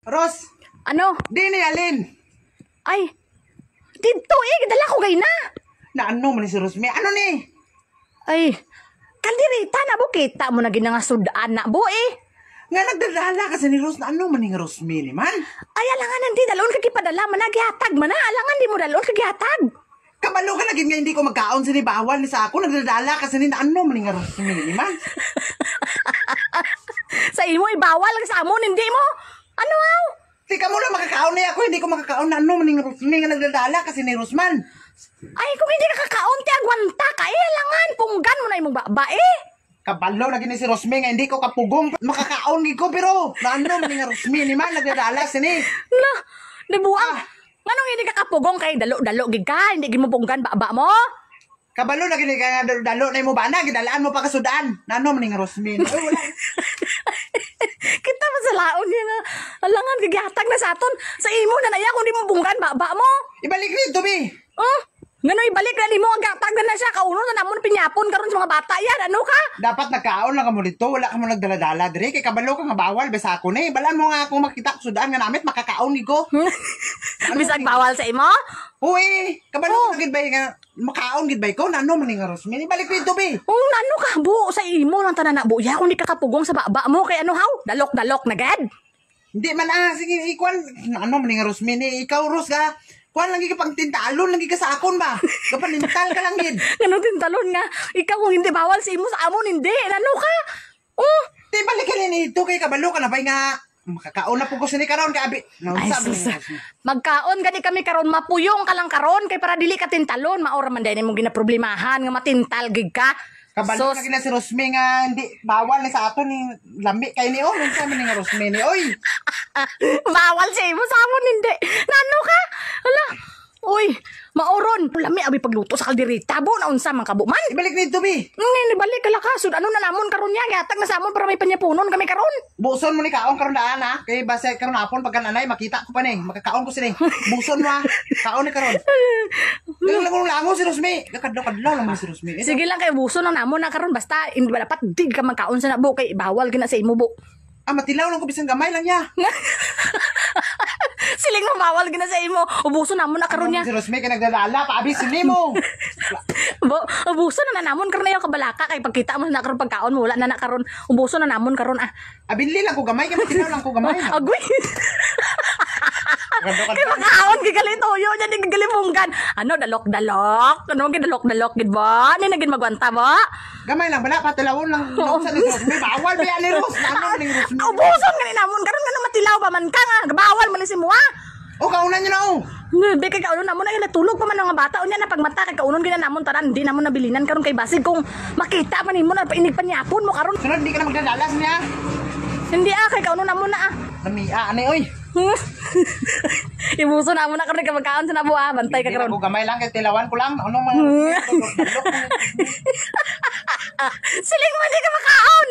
Ros, Ano? di ni Alin. Ay, dito dala ko gay na. Na ano man ni si Rosme? Ano ni? Ay, kaldirita na bo, kita mo na ginanga sudaan na bo Nga nagdadala kasi ni Ros na ano man ni nga Rosme ni man. Ay, alangan hindi dalon kagipadala man nagihatag man na. Alangan di mo dalon kagihatag. Kabalo ka lagi nga hindi ko magkaon sa ni bawal ni sa ako. Nagdadala kasi ni na ano man ni nga Rosme ni man. Sa imo ibawal lang sa amon hindi mo. Ano aw? Tika mo lang makakaon ni ako. Hindi ko makakaon na ano man ni nga Rosme nga nagdadala kasi ni Rosman. Ay, kung hindi ka kakaon ti agwanta ka alangan punggan mo na imong babae. Kabalo lagi ni si Rosme nga hindi ko kapugong makakaon gi ko pero na ano man ni nga Rosme ni man nagdadala sini. Na, di buang. Nganong hindi ka kapugong kay dalo-dalo gid ka, hindi gid mo punggan baba mo. Kabalo lagi ni kaya dalo na mo bana gidalaan mo pa kasudaan. Na ano man ni nga Rosme. Ay wala. Kita masalaon niya nga. Alangan gigatag na sa aton. Sa imo na naya kung di mo punggan baba mo. Ibalik dito bi. Oh, ngano ibalik na nimo ang gatag na siya kauno na namon pinyapon karon sa mga bata yan. Ano ka? Dapat nagkaon lang ka mo dito. Wala ka mo nagdala-dala dire. Kay kabalo ka nga bawal. Besa ako ni. Balaan mo nga akong makita ko sudaan nga namit makakaon ni ko. Bisag bawal sa imo? Uy, kabalo ka gid bay nga makaon gid bay ko. Nano man ni nga Rosme. Ibalik dito bi. Oh, nano ka bu sa imo lang tanan na buya kung di ka kapugong sa baba mo kay ano haw? Dalok-dalok na gad. Hindi man sige ikuan. Ano man ni nga Rosme ni. Ikaw Ros ka. Kuan lang gid ka pang tintalon lang gid ka sa akon ba. Kapanintal ka lang gid. Ngano tintalon nga? Ikaw kung hindi bawal sa imo sa amon hindi. Nano ka? Oh, Di balik ka rin ito kay kabalo ka na bay nga makakaon na po ko sini karon ka abi. ay sus. Magkaon gani kami karon mapuyong ka lang karon kay para dili ka tintalon maura man dai mo ginaproblemahan nga matintal gid ka. Kabalo Sus. na si Rosme nga hindi bawal ni sa aton ni lami kay ni unsa man ni nga Rosme ni oy. Bawal sa imo sa amon hindi. Nano ka? Hala. Uy, mauron. Lami abi pagluto sa kalderita bo na unsa man kabo man. Ibalik dito bi. Ni balik ka lakasod. Ano na namon karon nya gatag na sa amon para may panyapunon kami karon. Buson mo ni kaon karon daan ha. Kay base karon hapon pagka nanay makita ko pa ni. Makakaon ko sini. Buson mo ha. Kaon ni karon. Lang lango si Rosme. Kadlaw lang mo si Rosme. Sige lang kay buso na namon na karon basta hindi ba dapat di ka magkaon sa nabo kay bawal gina sa imo bo. Ah, matilaw lang ko bisan gamay lang niya. Siling mo bawal gina sa imo. Ubuso namon na karon nya. Si Rosme kay nagdadala paabi sini mo. Bo, ubuso na namon karon yung kabalaka kay pagkita mo na karon pagkaon mo wala na karon. Ubuso na namon karon ah. Abinli lang ko gamay kay matilaw lang ko gamay. Agoy. Kay makaon gigali toyo nya di gigali munggan. Ano dalok-dalok? Ano gi dalok-dalok gid ba? Ni nagin magwanta ba? Gamay lang bala patilawon lang sa ni Rosme. Bawal ba ni Ros? Ano ni Rosme? Ubuson gani namon karon nga matilaw pa man ka nga. Bawal man si mo ah. O kaunan niyo na o. Be kay kaunon namon na natulog pa man nga bata unya na pagmata kay kaunon gina namon tanan di namon nabilinan karon kay basig kung makita man nimo na painig panyapon mo karon. Sunod di ka na magdadalas niya. Hindi kay kaunon namon na Lamia ani oy. Ibuso namon na karon kay magkaon sa nabo bantay ka karon. Ako gamay lang kay tilawan ko lang. Ano mga Siling mo di ka makaon.